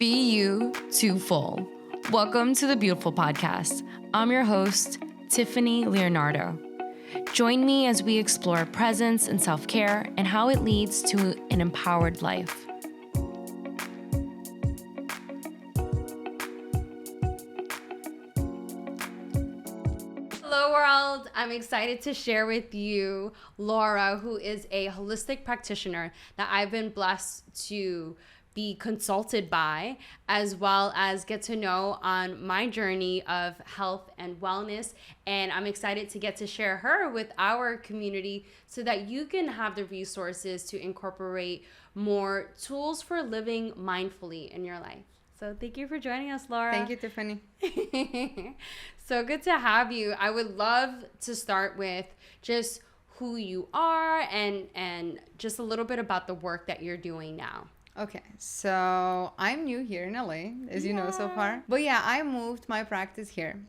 Be you to full. Welcome to the Beautiful Podcast. I'm your host, Tiffany Leonardo. Join me as we explore presence and self-care and how it leads to an empowered life. Hello, world. I'm excited to share with you Laura, who is a holistic practitioner that I've been blessed to be consulted by, as well as get to know on my journey of health and wellness. And I'm excited to get to share her with our community so that you can have the resources to incorporate more tools for living mindfully in your life. So thank you for joining us, Laura. Thank you, Tiffany. So good to have you. I would love to start with just who you are and just a little bit about the work that you're doing now. Okay, so I'm new here in LA, as you know so far. But yeah, I moved my practice here.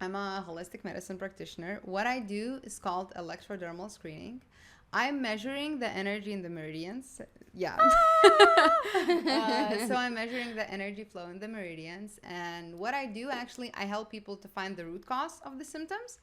I'm a holistic medicine practitioner. What I do is called Electrodermal Screening. I'm measuring the energy in the meridians. Yeah. So I'm measuring the energy flow in the meridians. And what I do, actually, I help people to find the root cause of the symptoms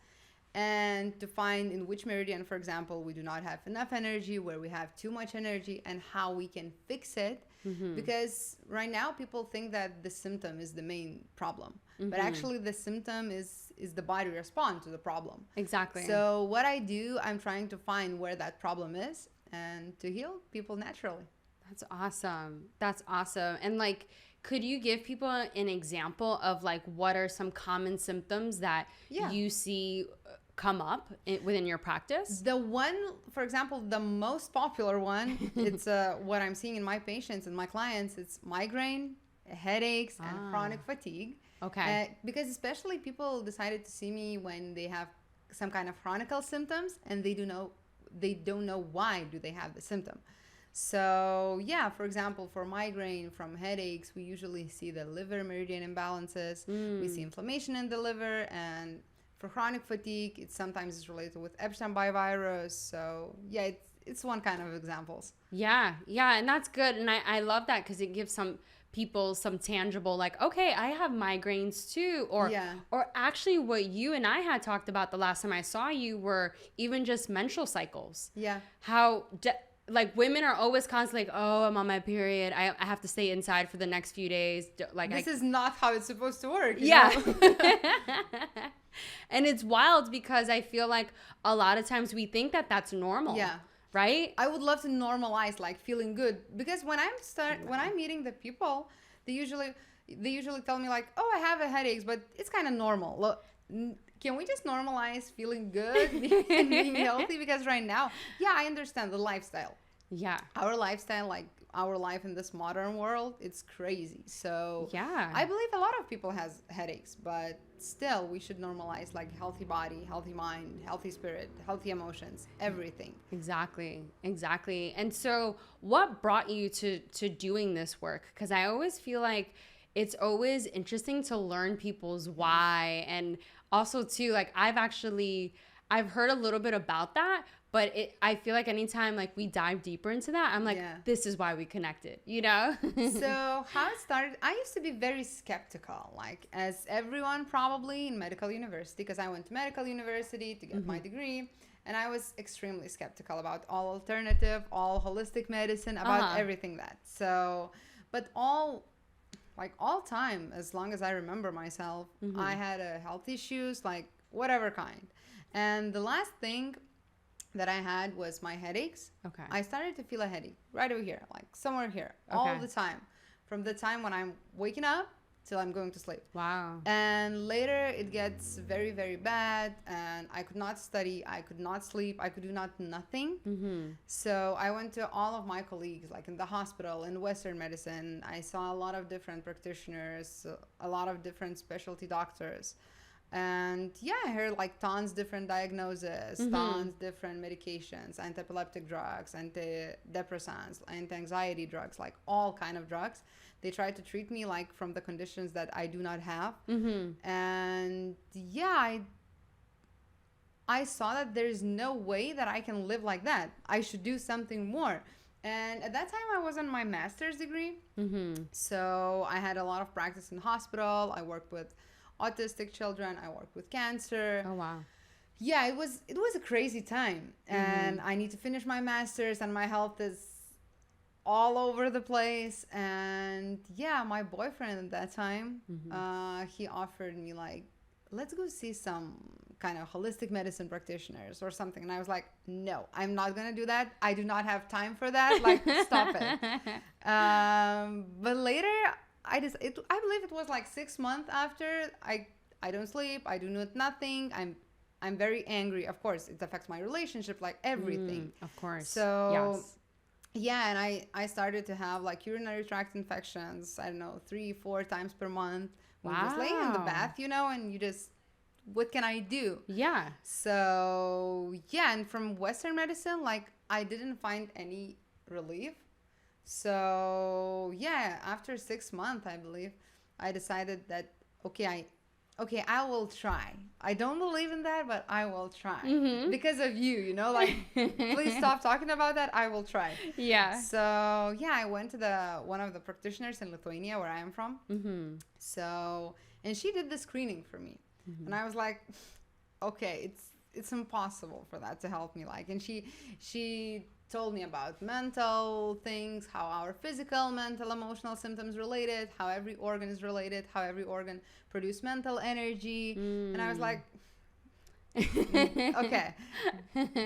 and to find in which meridian, for example, we do not have enough energy, where we have too much energy, and how we can fix it. Because right now people think that the symptom is the main problem, but actually the symptom is the body respond to the problem. Exactly. So what I do, I'm trying to find where that problem is and to heal people naturally. That's awesome. That's awesome. And like, could you give people an example of like what are some common symptoms that you see come up within your practice? The one, for example, the most popular one, it's what I'm seeing in my patients and my clients, it's migraine, headaches, and chronic fatigue. Okay. Because especially people decided to see me when they have some kind of chronic symptoms and they don't know why do they have the symptom. So yeah, for example, for migraine, from headaches, we usually see the liver meridian imbalances. We see inflammation in the liver, and for chronic fatigue, it sometimes is related with Epstein-Barr virus. So yeah, it's one kind of examples. Yeah, and that's good. And I love that because it gives some people some tangible, like, okay, I have migraines too. Or actually what you and I had talked about the last time I saw you were even just menstrual cycles. Yeah. How like women are always constantly like, oh, I'm on my period. I have to stay inside for the next few days. Like this is not how it's supposed to work. You know? And it's wild because I feel like a lot of times we think that that's normal. Yeah. Right? I would love to normalize like feeling good, because when I'm meeting the people, they usually tell me like, oh, I have a headache, but it's kind of normal. Look, can we just normalize feeling good and being healthy? Because right now, I understand the lifestyle. Yeah. Our lifestyle, like our life in this modern world, it's crazy. So yeah, I believe a lot of people has headaches, but still we should normalize like healthy body, healthy mind, healthy spirit, healthy emotions, everything. Exactly. And so what brought you to doing this work? Because I always feel like it's always interesting to learn people's why. And also too, like I've heard a little bit about that, but I feel like anytime like we dive deeper into that, I'm like, this is why we connected, you know? So how it started, I used to be very skeptical, like as everyone probably in medical university, because I went to medical university to get my degree. And I was extremely skeptical about all alternative, all holistic medicine, about everything that. So, but all time, as long as I remember myself, I had health issues, like whatever kind. And the last thing that I had was my headaches. Okay. I started to feel a headache right over here, like somewhere here, all the time. From the time when I'm waking up till I'm going to sleep. Wow. And later it gets very, very bad, and I could not study, I could not sleep, I could do nothing. So I went to all of my colleagues, like in the hospital, in Western medicine. I saw a lot of different practitioners, a lot of different specialty doctors. And I heard like tons different diagnoses, tons different medications, anti-epileptic drugs, antidepressants, anti-anxiety drugs, like all kind of drugs. They tried to treat me like from the conditions that I do not have. And I saw that there's no way that I can live like that. I should do something more. And at that time, I was on my master's degree. Mm-hmm. So I had a lot of practice in hospital. I worked with autistic children. I worked with cancer. Oh, wow. Yeah, it was a crazy time. And I need to finish my master's, and my health is all over the place. And yeah, my boyfriend at that time, he offered me like, let's go see some kind of holistic medicine practitioners or something. And I was like, no, I'm not gonna do that. I do not have time for that. Like, stop it. But later, I believe it was like 6 months after, I don't sleep, I do nothing, I'm very angry. Of course, it affects my relationship, like everything. Of course. So yes. yeah, and I started to have like urinary tract infections, I don't know, 3-4 times per month. We just lay in the Wow. bath, you know, and you just, what can I do? Yeah. So yeah, and from Western medicine, like I didn't find any relief. So yeah, after 6 months, I believe, I decided that okay, I will try. I don't believe in that, but I will try because of you. You know, like please stop talking about that. I will try. Yeah. So yeah, I went to one of the practitioners in Lithuania, where I am from. So, and she did the screening for me, and I was like, okay, it's impossible for that to help me. Like, and she told me about mental things, how our physical, mental, emotional symptoms related, how every organ is related, how every organ produce mental energy, and I was like, okay,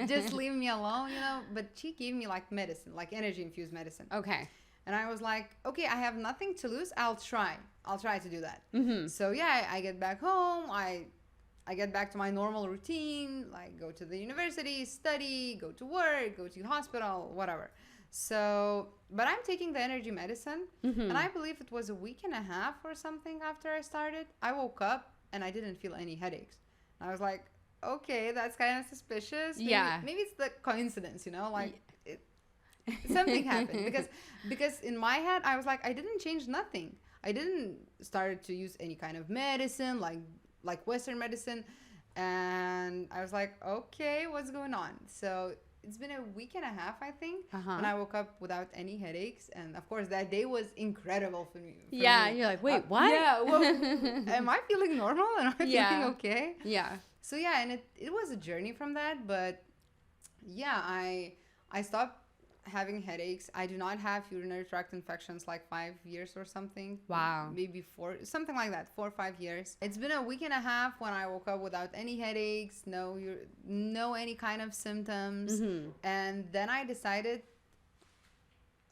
just leave me alone, you know. But she gave me like medicine, like energy infused medicine. Okay. And I was like, okay, I have nothing to lose. I'll try to do that. So yeah, I get back home. I get back to my normal routine, like go to the university, study, go to work, go to hospital, whatever. So, but I'm taking the energy medicine, and I believe it was a week and a half or something after I started. I woke up and I didn't feel any headaches. I was like, okay, that's kind of suspicious. Maybe it's the coincidence, you know, like something happened because in my head I was like, I didn't change nothing. I didn't start to use any kind of medicine like Western medicine, and I was like, okay, what's going on? So it's been a week and a half, I think, when I woke up without any headaches, and of course that day was incredible for me. You're like, wait, what? Yeah, well, am I feeling normal? Am I feeling okay? Yeah. So yeah, and it was a journey from that, but yeah, I stopped having headaches. I do not have urinary tract infections like 5 years or something. Wow. Maybe 4, something like that, 4 or 5 years. It's been a week and a half when I woke up without any headaches, no any kind of symptoms. And then I decided,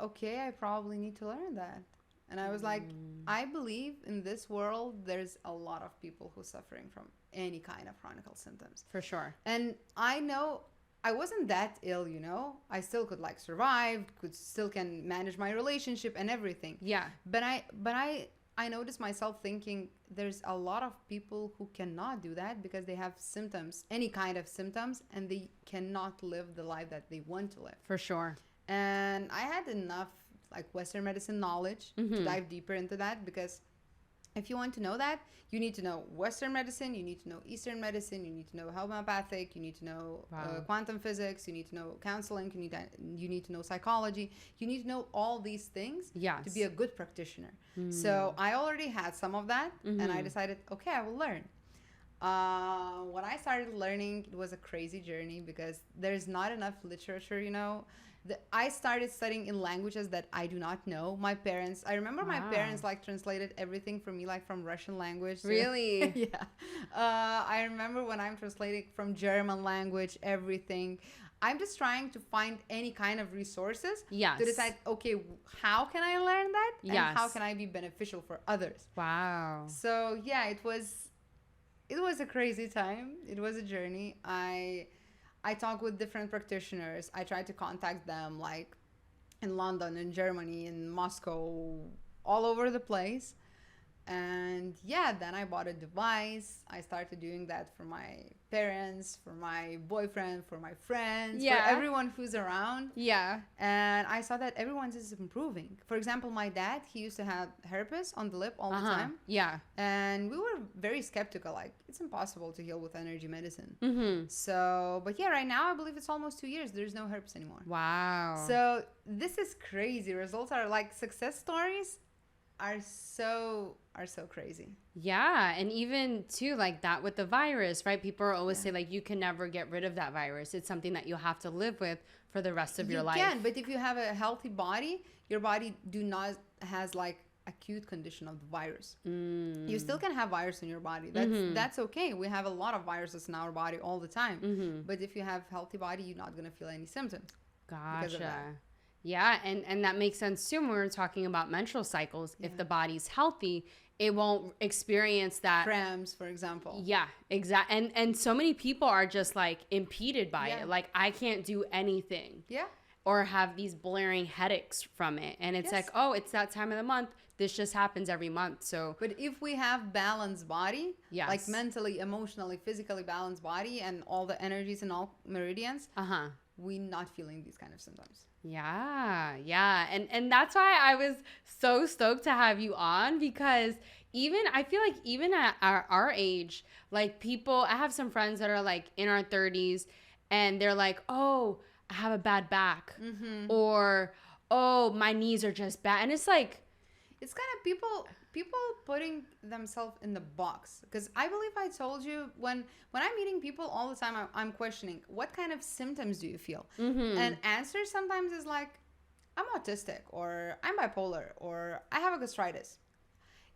okay, I probably need to learn that. And I was like, I believe in this world there's a lot of people who are suffering from any kind of chronic symptoms. For sure. And I know I wasn't that ill, you know. I still could like survive, still can manage my relationship and everything. Yeah. But I noticed myself thinking there's a lot of people who cannot do that because they have symptoms, any kind of symptoms, and they cannot live the life that they want to live. For sure. And I had enough like Western medicine knowledge to dive deeper into that, because if you want to know that, you need to know Western medicine, you need to know Eastern medicine, you need to know homeopathic, you need to know quantum physics, you need to know counseling, you need to know psychology, you need to know all these things to be a good practitioner. So I already had some of that, and I decided, okay, I will learn. When I started learning, it was a crazy journey because there's not enough literature, you know. I started studying in languages that I do not know. I remember my parents like translated everything for me, like from Russian language. Really? Yeah. I remember when I'm translating from German language, everything. I'm just trying to find any kind of resources to decide, okay, how can I learn that? And how can I be beneficial for others? Wow. So yeah, it was a crazy time. It was a journey. I talk with different practitioners. I try to contact them like in London, in Germany, in Moscow, all over the place. And yeah, then I bought a device. I started doing that for my parents, for my boyfriend, for my friends, for everyone who's around. Yeah. And I saw that everyone's is improving. For example, my dad, he used to have herpes on the lip all the time. Yeah. And we were very skeptical, like, it's impossible to heal with energy medicine. So, but yeah, right now I believe it's almost 2 years. There's no herpes anymore. Wow. So this is crazy. Results are like success stories are so crazy. Yeah, and even too like that with the virus, right? People are always say like you can never get rid of that virus. It's something that you'll have to live with for the rest of your life. You can, but if you have a healthy body, your body has like acute condition of the virus. You still can have virus in your body. That's okay. We have a lot of viruses in our body all the time. But if you have healthy body, you're not gonna feel any symptoms. Gotcha. Yeah, and that makes sense too when we're talking about menstrual cycles. If the body's healthy, it won't experience that cramps, for example. Yeah, exactly. And so many people are just like impeded by it. Like I can't do anything. Yeah. Or have these blaring headaches from it. And it's like, oh, it's that time of the month. This just happens every month. So but if we have balanced body, like mentally, emotionally, physically balanced body and all the energies and all meridians, we're not feeling these kind of symptoms. Yeah. And that's why I was so stoked to have you on, because I feel like even at our age, like I have some friends that are like in our 30s and they're like, oh, I have a bad back, or, oh, my knees are just bad. And it's like, it's kind of people putting themselves in the box. Because I believe I told you when I'm meeting people all the time, I'm questioning, what kind of symptoms do you feel? And answer sometimes is like, I'm autistic, or I'm bipolar, or I have a gastritis.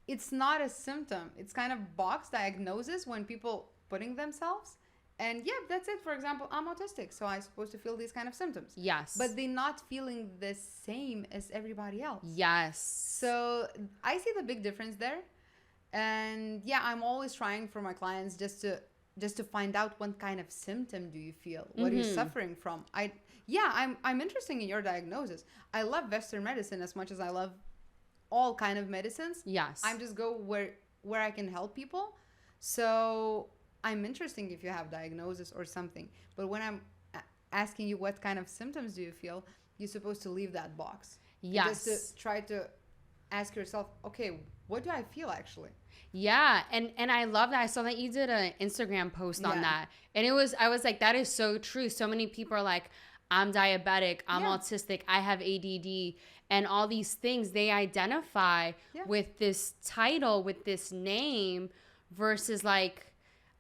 It's not a symptom. It's kind of box diagnosis when people putting themselves. And yeah, that's it. For example, I'm autistic, so I'm supposed to feel these kind of symptoms. Yes. But they're not feeling the same as everybody else. Yes. So I see the big difference there. And yeah, I'm always trying for my clients just to find out what kind of symptom do you feel? What are you suffering from? I'm interested in your diagnosis. I love Western medicine as much as I love all kind of medicines. Yes. I'm just go where I can help people. So I'm interested if you have diagnosis or something. But when I'm asking you what kind of symptoms do you feel, you're supposed to leave that box. Yes. Just to try to ask yourself, okay, what do I feel actually? Yeah, and I love that. I saw that you did an Instagram post on that. And I was like, that is so true. So many people are like, I'm diabetic, I'm autistic, I have ADD, and all these things they identify with this title, with this name, versus like,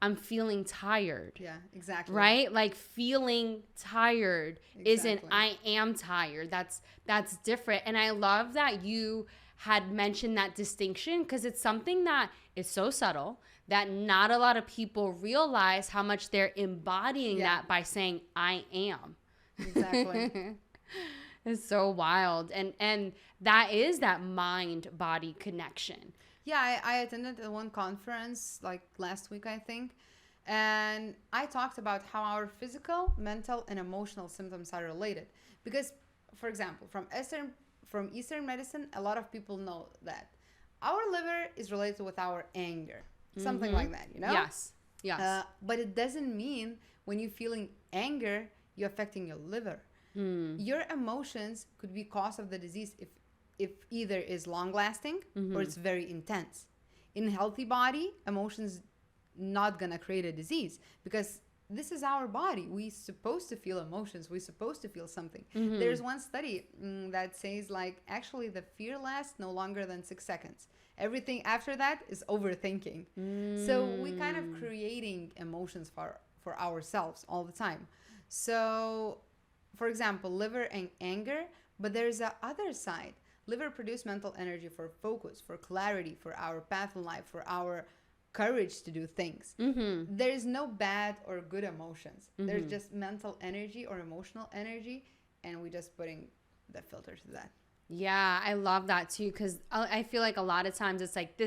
I'm feeling tired. Yeah, exactly. Right? Like feeling tired isn't I am tired. That's different. And I love that you had mentioned that distinction, because it's something that is so subtle that not a lot of people realize how much they're embodying that by saying I am. Exactly. It's so wild. And that is that mind-body connection. Yeah, I attended one conference like last week, I think. And I talked about how our physical, mental, and emotional symptoms are related. Because, for example, from Eastern medicine, a lot of people know that our liver is related with our anger. Something like that, you know? Yes. But it doesn't mean when you're feeling anger, you're affecting your liver. Your emotions could be cause of the disease if either is long lasting or it's very intense. In a healthy body, emotions not gonna create a disease, because this is our body. We're supposed to feel emotions. We're supposed to feel something. There's one study that says like actually the fear lasts no longer than 6 seconds. Everything after that is overthinking. So we kind of creating emotions for ourselves all the time. So for example, liver and anger, but there's a other side. Liver produce mental energy for focus, for clarity, for our path in life, for our courage to do things. There is no bad or good emotions. There's just mental energy or emotional energy, and we're just putting the filter to that. Yeah, I love that too, because I feel like a lot of times it's like,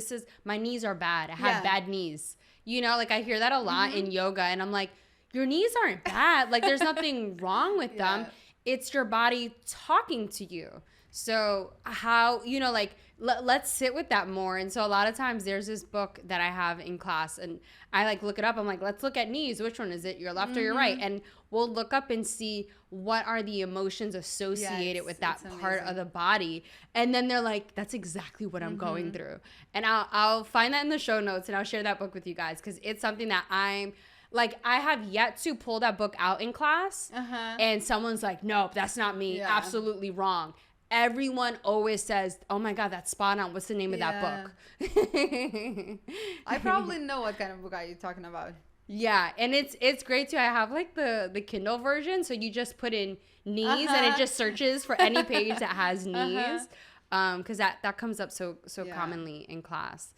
my knees are bad. I have bad knees. You know, like I hear that a lot in yoga, and I'm like, your knees aren't bad. Like there's nothing wrong with them. It's your body talking to you. So how, you know, like let's sit with that more. And so a lot of times there's this book that I have in class, and I like look it up. I'm like, let's look at knees. Which one is it? Your left or your right? And we'll look up and see what are the emotions associated with that part of the body. And then they're like, that's exactly what I'm going through. And I'll find that in the show notes, and I'll share that book with you guys, because it's something that I have yet to pull that book out in class, and someone's like, nope, that's not me. Yeah. Absolutely wrong. Everyone always says, oh my God, that's spot on. What's the name of that book? I probably know what kind of book are you talking about. Yeah, and it's great too. I have like the Kindle version, so you just put in knees and it just searches for any page that has knees, because that comes up so commonly in class.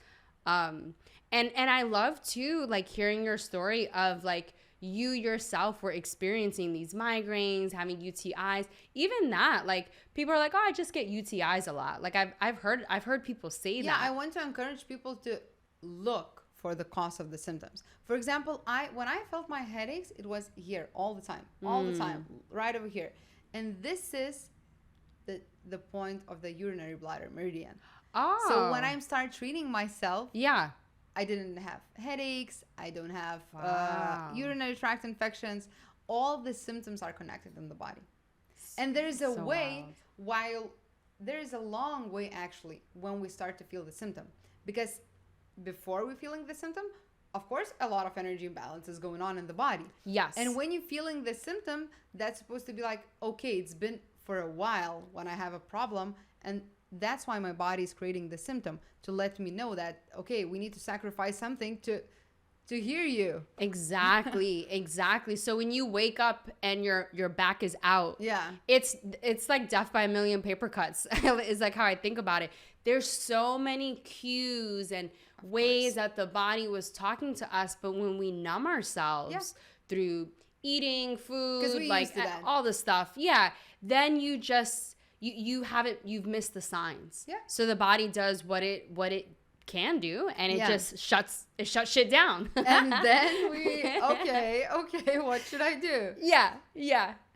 And I love too, like, hearing your story of like you yourself were experiencing these migraines, having UTIs. Even that, like, people are like, oh, I just get UTIs a lot. Like I've heard people say that. Yeah, I want to encourage people to look for the cause of the symptoms. For example, when I felt my headaches, it was here all the time, right over here. And this is the point of the urinary bladder meridian. Oh. So when I start treating myself, I didn't have headaches. I don't have urinary tract infections. All the symptoms are connected in the body. And there's a way, while there is a long way actually, when we start to feel the symptom. Because before we're feeling the symptom, of course, a lot of energy imbalance is going on in the body. Yes. And when you're feeling the symptom, that's supposed to be like, okay, it's been for a while when I have a problem, and that's why my body is creating the symptom, to let me know that, okay, we need to sacrifice something to hear you. Exactly. So when you wake up and your back is out, it's like death by a million paper cuts. Is like how I think about it. There's so many cues and ways that the body was talking to us, but when we numb ourselves through eating food, like all the stuff, then you just you've missed the signs. So the body does what it can do, and it just shuts shit down. And then okay, what should I do?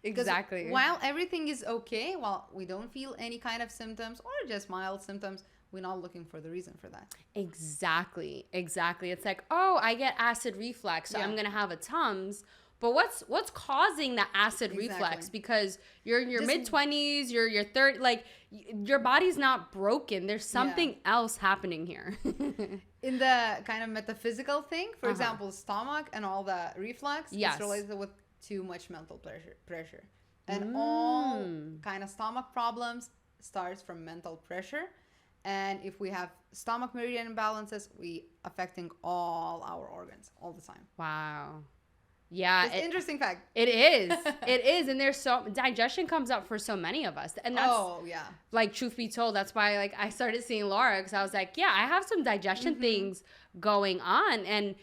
Exactly. While everything is okay, while we don't feel any kind of symptoms or just mild symptoms, we're not looking for the reason for that. Exactly. It's like, oh, I get acid reflux, so I'm gonna have a Tums. But what's causing the acid reflux? Because you're in your mid-20s, you're 30, like, your body's not broken. There's something else happening here. In the kind of metaphysical thing, for example, stomach and all the reflux, it's related with too much mental pressure. And all kind of stomach problems starts from mental pressure. And if we have stomach meridian imbalances, we affecting all our organs all the time. Wow. Yeah, it's an interesting fact. It is. And there's digestion comes up for so many of us. And that's, like, truth be told, that's why, like, I started seeing Laura, because I was like, I have some digestion things going on. And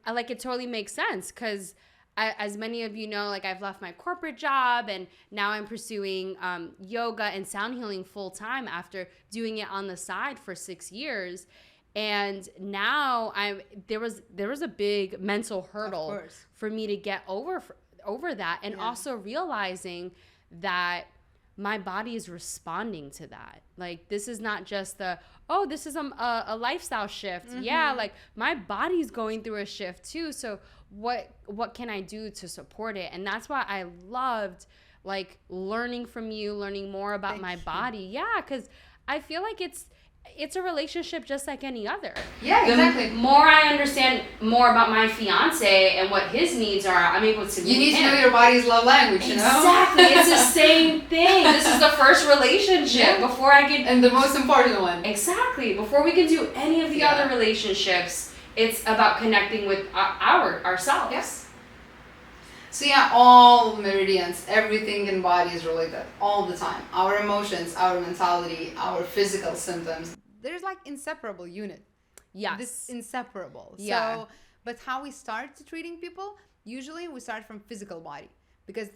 like, it totally makes sense, because as many of you know, like, I've left my corporate job, and now I'm pursuing yoga and sound healing full time after doing it on the side for 6 years. And now there was a big mental hurdle for me to get over that, and also realizing that my body is responding to that. Like, this is not just this is a lifestyle shift. Like, my body's going through a shift too. So what can I do to support it? And that's why I loved, like, learning from you, learning more about my body. Yeah, because I feel like it's a relationship just like any other. Yeah, exactly. The more I understand more about my fiance and what his needs are, I'm able to meet him. You need to know your body's love language, you know? Exactly. It's the same thing. This is the first relationship before I can... And the most important one. Exactly. Before we can do any of the other relationships, it's about connecting with ourselves. Yes. So all meridians, everything in body is related all the time. Our emotions, our mentality, our physical symptoms. There's like inseparable unit. Yes. This inseparable. Yeah. So, but how we start to treating people, usually we start from physical body. Because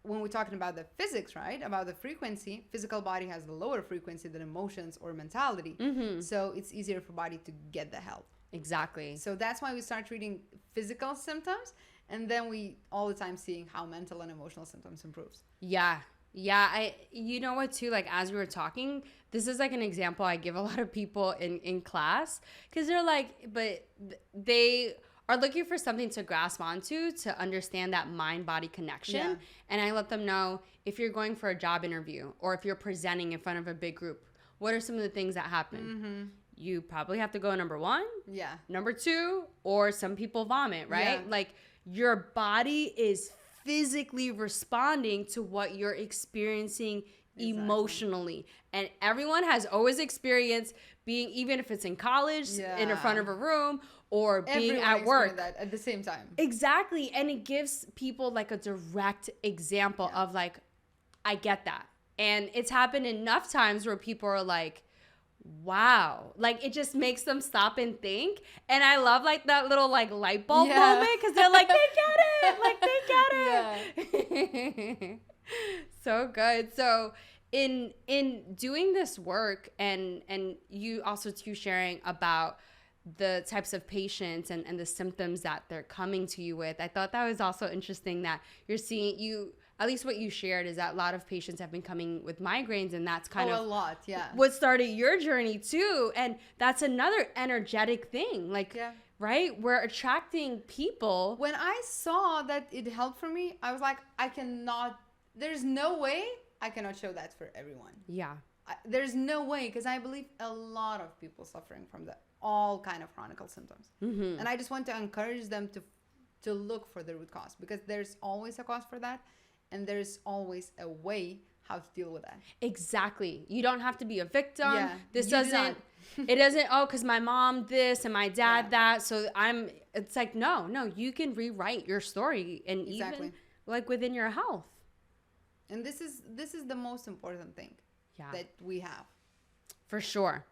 when we're talking about the physics, right, about the frequency, physical body has the lower frequency than emotions or mentality. So it's easier for body to get the help. Exactly. So that's why we start treating physical symptoms. And then we all the time seeing how mental and emotional symptoms improves. Yeah. Yeah, you know what too, like as we were talking, this is like an example I give a lot of people in class, because they're like, but they are looking for something to grasp onto to understand that mind body connection. Yeah. And I let them know, if you're going for a job interview or if you're presenting in front of a big group, what are some of the things that happen? You probably have to go number one, Yeah. number two, or some people vomit, right? Yeah. Like your body is physically responding to what you're experiencing emotionally. And everyone has always experienced being, even if it's in college, in front of a room, or being Everyone at work. that at the same time. Exactly. And it gives people like a direct example of like, I get that. And it's happened enough times where people are like, wow, like it just makes them stop and think. And I love like that little like light bulb moment, because they're like, they get it, like they get it. So good. So in doing this work, and you also too sharing about the types of patients and the symptoms that they're coming to you with, I thought that was also interesting that you're seeing, you at least what you shared is that a lot of patients have been coming with migraines, and that's kind of a lot, what started your journey too. And that's another energetic thing, like, right? We're attracting people. When I saw that it helped for me, I was like, there's no way I cannot show that for everyone. Yeah. There's no way, because I believe a lot of people suffering from all kind of chronic symptoms. And I just want to encourage them to look for the root cause, because there's always a cause for that. And there's always a way how to deal with that. Exactly. You don't have to be a victim. Yeah, This doesn't, it doesn't, oh, because my mom this and my dad that. So it's like, no, you can rewrite your story, and even like within your health. And this is the most important thing that we have. For sure.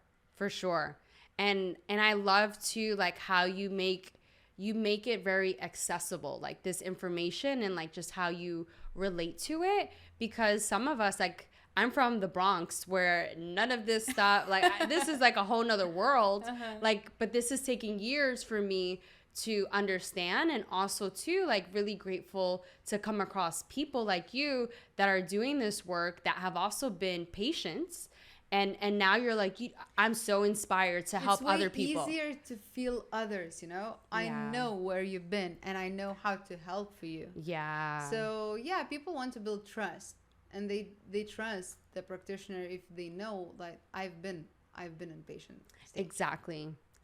And I love too, like how you make it very accessible, like this information, and like just how you relate to it, because some of us, like I'm from the Bronx, where none of this stuff, like this is like a whole nother world, like, but this is taking years for me to understand, and also too, like really grateful to come across people like you that are doing this work, that have also been patients. And now you're like, I'm so inspired to help other people. It's easier to feel others, you know? I know where you've been, and I know how to help for you. Yeah. So, people want to build trust, and they trust the practitioner if they know that I've been in patient state.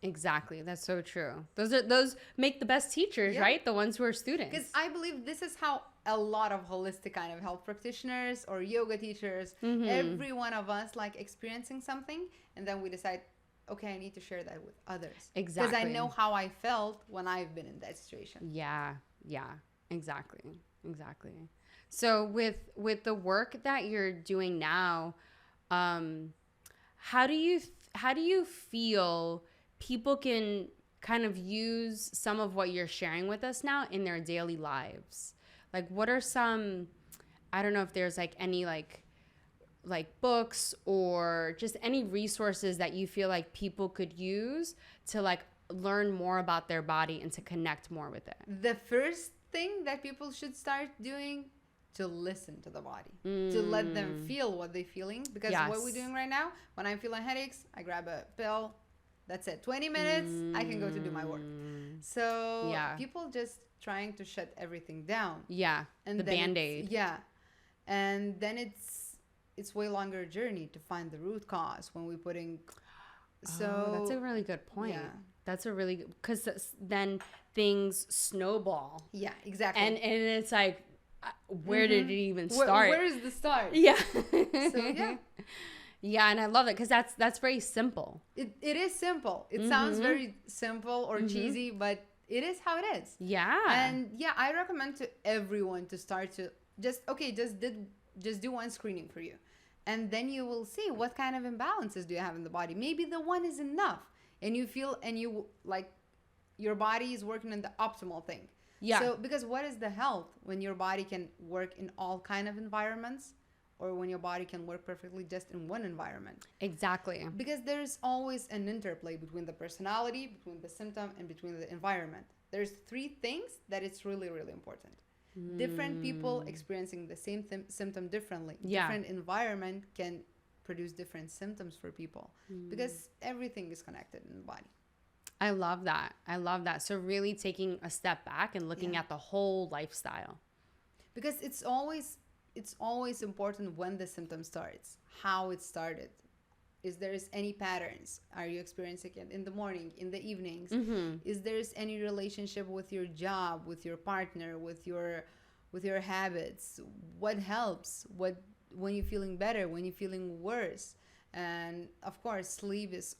Exactly. That's so true. Those make the best teachers, right? The ones who are students. Because I believe this is how a lot of holistic kind of health practitioners or yoga teachers, every one of us like experiencing something, and then we decide, okay, I need to share that with others. Exactly. Because I know how I felt when I've been in that situation. Yeah. Exactly. So with the work that you're doing now, how do you feel people can kind of use some of what you're sharing with us now in their daily lives? Like, what are some, I don't know if there's like any like books or just any resources that you feel like people could use to like learn more about their body and to connect more with it? The first thing that people should start doing, to listen to the body, to let them feel what they're feeling. Because what we're doing right now, when I'm feeling headaches, I grab a pill. That's it. 20 minutes, I can go to do my work. So people just trying to shut everything down. Yeah, and the Band-Aid. And then it's way longer journey to find the root cause when we're putting. So that's a really good point. Yeah. That's a really good, because then things snowball. Yeah, exactly. And it's like, where did it even start? Where is the start? Yeah. So yeah, and I love it, because that's very simple. It is simple. It sounds very simple or cheesy, but it is how it is. Yeah. And I recommend to everyone to start to just do one screening for you. And then you will see what kind of imbalances do you have in the body. Maybe the one is enough, and you feel, and you like your body is working on the optimal thing. Yeah. So because what is the health when your body can work in all kind of environments, or when your body can work perfectly just in one environment? Exactly. Because there's always an interplay between the personality, between the symptom, and between the environment. There's three things that it's really, really important. Different people experiencing the same symptom differently. Yeah. Different environment can produce different symptoms for people because everything is connected in the body. I love that. I love that. So really taking a step back and looking at the whole lifestyle. Because it's always important when the symptom starts, how it started. Is there any patterns? Are you experiencing it in the morning, in the evenings? Is there any relationship with your job, with your partner, with your habits? What helps? When you're feeling better, when you're feeling worse? And of course, sleep is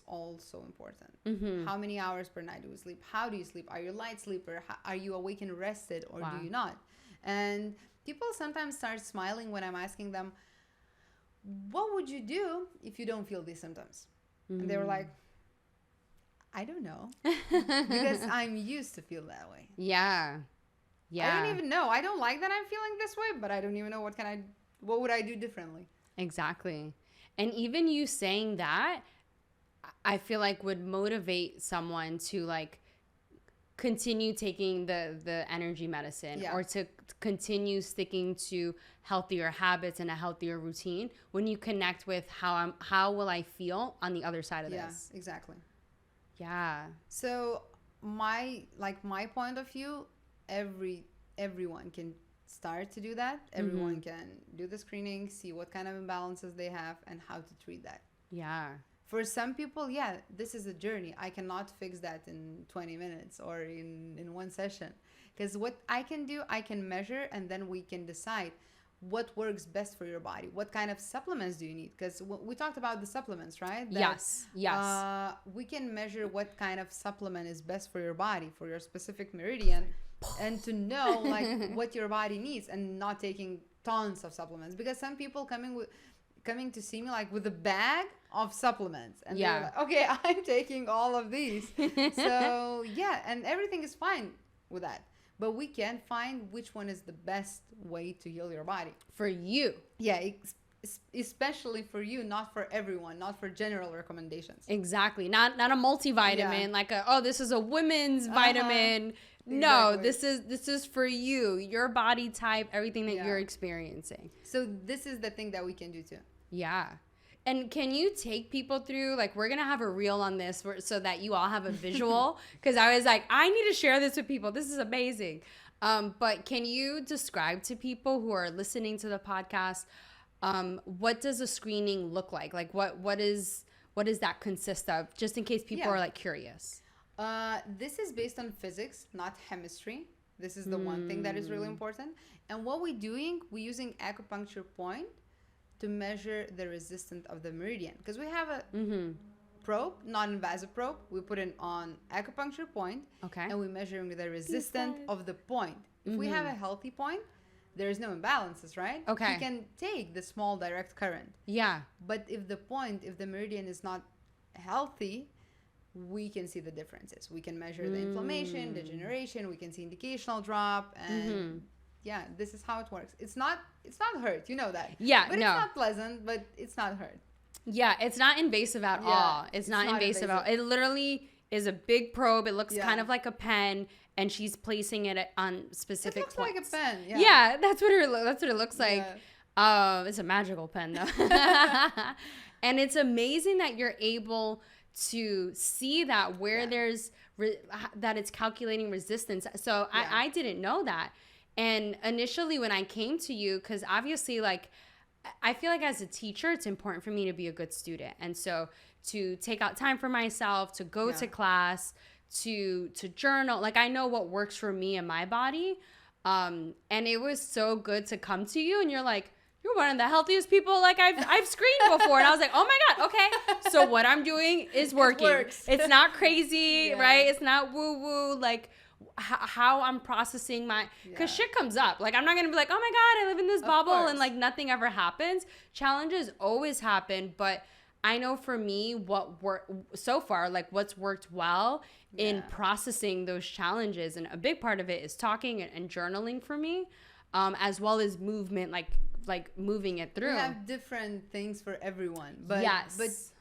also important. How many hours per night do you sleep? How do you sleep? Are you a light sleeper? Are you awake and rested, or do you not? And people sometimes start smiling when I'm asking them, what would you do if you don't feel these symptoms? And they were like, I don't know. Because I'm used to feel that way. Yeah. I don't even know. I don't like that I'm feeling this way, but I don't even know what would I do differently? Exactly. And even you saying that, I feel like would motivate someone to like continue taking the energy medicine or to continue sticking to healthier habits and a healthier routine when you connect with how will I feel on the other side of this. Yeah, exactly. Yeah. So my point of view, everyone can start to do that. Everyone can do the screening, see what kind of imbalances they have and how to treat that. Yeah. For some people, this is a journey. I cannot fix that in 20 minutes or in one session. Because what I can do, I can measure, and then we can decide what works best for your body. What kind of supplements do you need? Because we talked about the supplements, right? Yes. We can measure what kind of supplement is best for your body, for your specific meridian, and to know like what your body needs, and not taking tons of supplements. Because some people coming to see me like with a bag of supplements, and they're like, okay, I'm taking all of these. So and everything is fine with that, but we can find which one is the best way to heal your body for you. Especially for you, not for everyone, not for general recommendations. Exactly. Not a multivitamin like this is a women's vitamin. No, Exactly. this is for you, your body type, everything that you're experiencing. So this is the thing that we can do too. Yeah. And can you take people through, like, we're going to have a reel on this so that you all have a visual, because I was like, I need to share this with people. This is amazing. But can you describe to people who are listening to the podcast, what does a screening look like? Like, what does that consist of, just in case people are like curious? This is based on physics, not chemistry. This is the one thing that is really important. And what we're using acupuncture point to measure the resistance of the meridian. Because we have a probe, non-invasive probe. We put it on acupuncture point. Okay. And we're measuring the resistance of the point. If we have a healthy point, there's no imbalances, right? Okay. We can take the small direct current. Yeah. But if the meridian is not healthy, we can see the differences. We can measure the inflammation, degeneration. We can see indicational drop, and this is how it works. It's not hurt, you know that. Yeah, but it's not pleasant, but it's not hurt. Yeah, it's not invasive at all. It's not invasive at all. It literally is a big probe. It looks kind of like a pen, and she's placing it on specific points. It looks like a pen. Yeah. Yeah, that's what it looks like. It's a magical pen though. And it's amazing that you're able to see that where there's that it's calculating resistance. So I didn't know that. And initially when I came to you, because obviously like I feel like as a teacher, it's important for me to be a good student. And so to take out time for myself, to go to class, to journal, like I know what works for me and my body. And it was so good to come to you, and you're like, you're one of the healthiest people like I've screened before. And I was like, oh my God, okay. So what I'm doing is working. It's not crazy, right? It's not woo-woo. Like how I'm processing because shit comes up. Like I'm not going to be like, oh my God, I live in this bubble and like nothing ever happens. Challenges always happen. But I know for me what worked so far, like what's worked well in processing those challenges. And a big part of it is talking and journaling for me, as well as movement, like moving it through. We have different things for everyone. But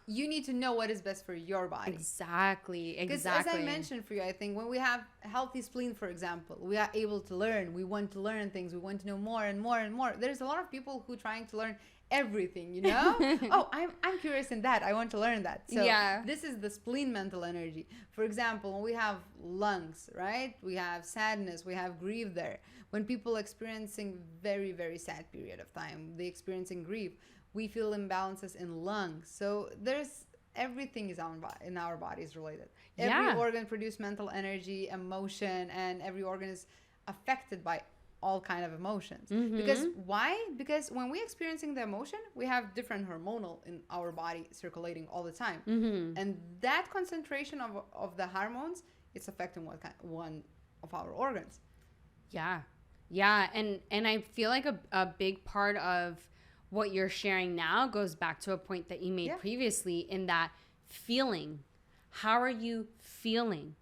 you need to know what is best for your body. Exactly. Because as I mentioned for you, I think when we have a healthy spleen, for example, we are able to learn. We want to learn things. We want to know more and more and more. There's a lot of people who trying to learn everything, you know? Oh, I'm curious in that. I want to learn that. So this is the spleen mental energy. For example, when we have lungs, right? We have sadness, we have grief there. When people experiencing very, very sad period of time, they experiencing grief, we feel imbalances in lungs. So there's everything is in our bodies related. Every organ produces mental energy, emotion, and every organ is affected by all kind of emotions. Because why? Because when we're experiencing the emotion, we have different hormonal in our body circulating all the time. And that concentration of the hormones, it's affecting one of our organs. Yeah. And I feel like a big part of what you're sharing now goes back to a point that you made previously in that feeling. How are you feeling?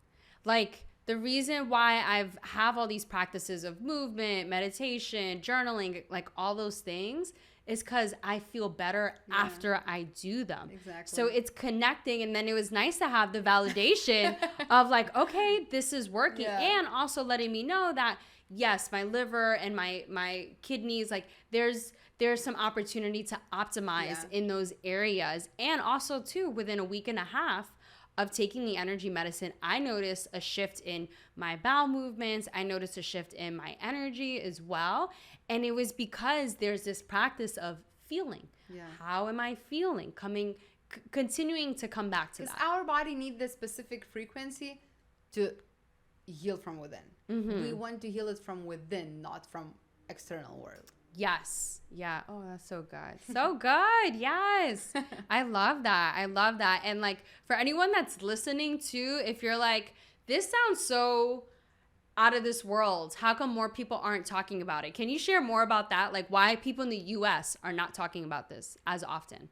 Like, the reason why I've have all these practices of movement, meditation, journaling, like all those things is because I feel better after I do them. Exactly. So it's connecting. And then it was nice to have the validation of like, okay, this is working. And also letting me know that, yes, my liver and my kidneys, like there's some opportunity to optimize in those areas. And also too, within a week and a half of taking the energy medicine, I noticed a shift in my bowel movements. I noticed a shift in my energy as well. And it was because there's this practice of feeling. How am I feeling? Continuing to come back to that. Because our body needs this specific frequency to heal from within. We want to heal it from within, not from external world. Yes. Yeah. Oh, that's so good. So good. Yes. I love that. And like for anyone that's listening too, if you're like, this sounds so out of this world, how come more people aren't talking about it? Can you share more about that? Like why people in the US are not talking about this as often?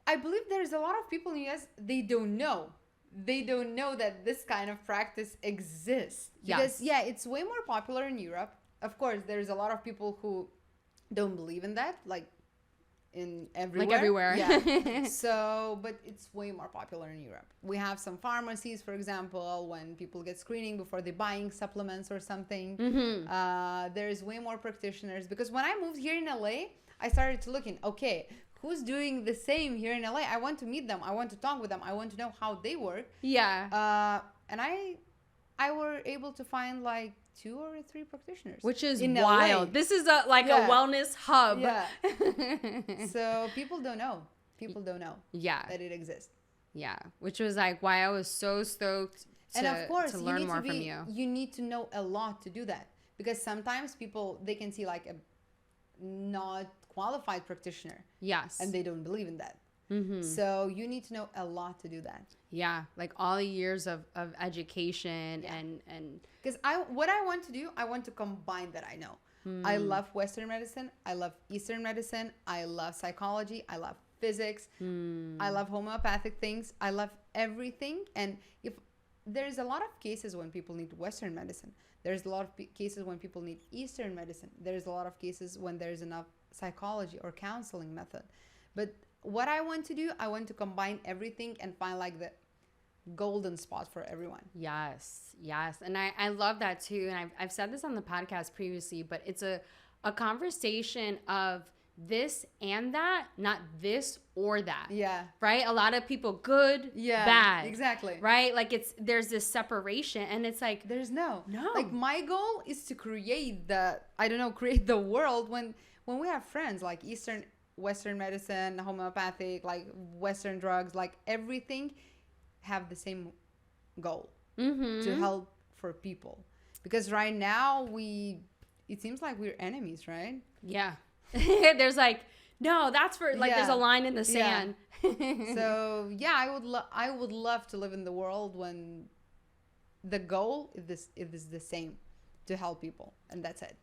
I believe there's a lot of people in the US, they don't know. They don't know that this kind of practice exists. Because it's way more popular in Europe. Of course, there's a lot of people who don't believe in that, like everywhere. Yeah. So, but it's way more popular in Europe. We have some pharmacies, for example, when people get screening before they buying supplements or something. There's way more practitioners. Because when I moved here in LA, I started to look in, okay, who's doing the same here in LA? I want to meet them. I want to talk with them. I want to know how they work. And I were able to find like 2 or 3 practitioners, which is wild. LA. This is a wellness hub. So people don't know that it exists. Which was like why I was so stoked and of course to learn more from you. You need to know a lot to do that, because sometimes people, they can see like a not qualified practitioner, and they don't believe in that. So you need to know a lot to do that. Like all the years of education and because what I want to do, I want to combine that I know. I love Western medicine. I love Eastern medicine. I love psychology. I love physics. I love homeopathic things. I love everything. And if there's a lot of cases when people need Western medicine, there's a lot of cases when people need Eastern medicine. There's a lot of cases when there's enough psychology or counseling method. But what I want to do, I want to combine everything and find like the golden spot for everyone. Yes. And I love that too. And I've said this on the podcast previously, but it's a conversation of this and that, not this or that. Right? A lot of people good, bad. Exactly. Right? Like there's this separation, and it's like there's no. Like my goal is to create the world when we have friends like Eastern, Western medicine, homeopathic, like Western drugs, like everything have the same goal to help for people. Because right now it seems like we're enemies, right? There's like, no, that's for like there's a line in the sand. So I would love to live in the world when the goal is the same, to help people, and that's it.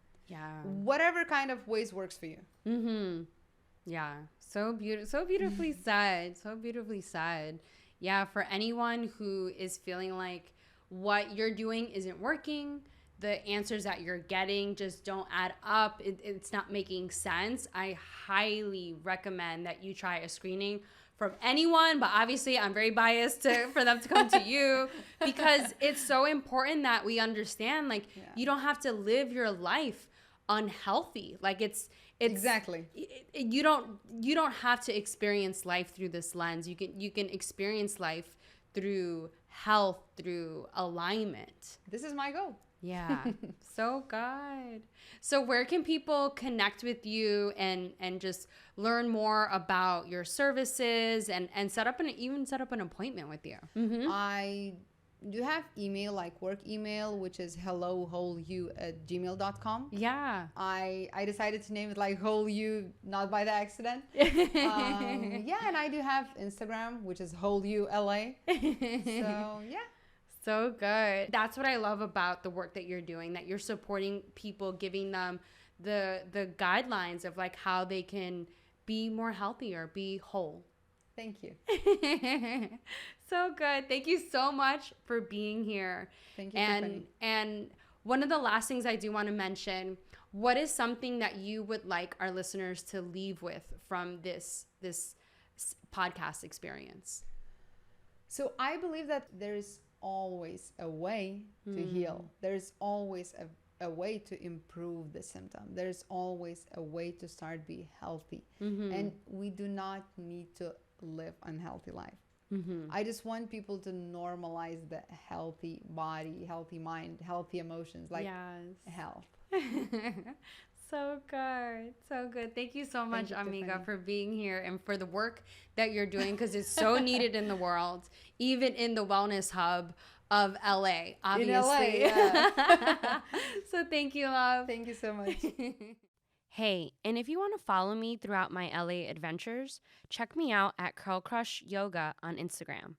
Whatever kind of ways works for you. So beautifully said. So beautifully said. For anyone who is feeling like what you're doing isn't working, the answers that you're getting just don't add up, it's not making sense, I highly recommend that you try a screening from anyone, but obviously I'm very biased for them to come to you, because it's so important that we understand, like, you don't have to live your life unhealthy. Like it's exactly. You don't have to experience life through this lens. You can experience life through health, through alignment. This is my goal. Yeah. So good. So where can people connect with you and just learn more about your services and set up an appointment with you? Mm-hmm. I do have email, like work email, which is hellohwholeyou@gmail.com. Yeah. I decided to name it like Whole You, not by the accident. Yeah, and I do have Instagram, which is Whole You LA. So yeah. So good. That's what I love about the work that you're doing, that you're supporting people, giving them the guidelines of like how they can be more healthy or be whole. Thank you. So good. Thank you so much for being here. Thank you, Tiffany. And one of the last things I do want to mention, what is something that you would like our listeners to leave with from this podcast experience? So I believe that there's always a way to heal. There's always a way to improve the symptom. There's always a way to start be healthy. And we do not need to live unhealthy life. I just want people to normalize the healthy body, healthy mind, healthy emotions, like health. So good. So good. Thank you so much, Amiga, for being here and for the work that you're doing, because it's so needed in the world, even in the wellness hub of LA, obviously. In LA, yeah. So thank you, love. Thank you so much. Hey, and if you want to follow me throughout my LA adventures, check me out at Curl Crush Yoga on Instagram.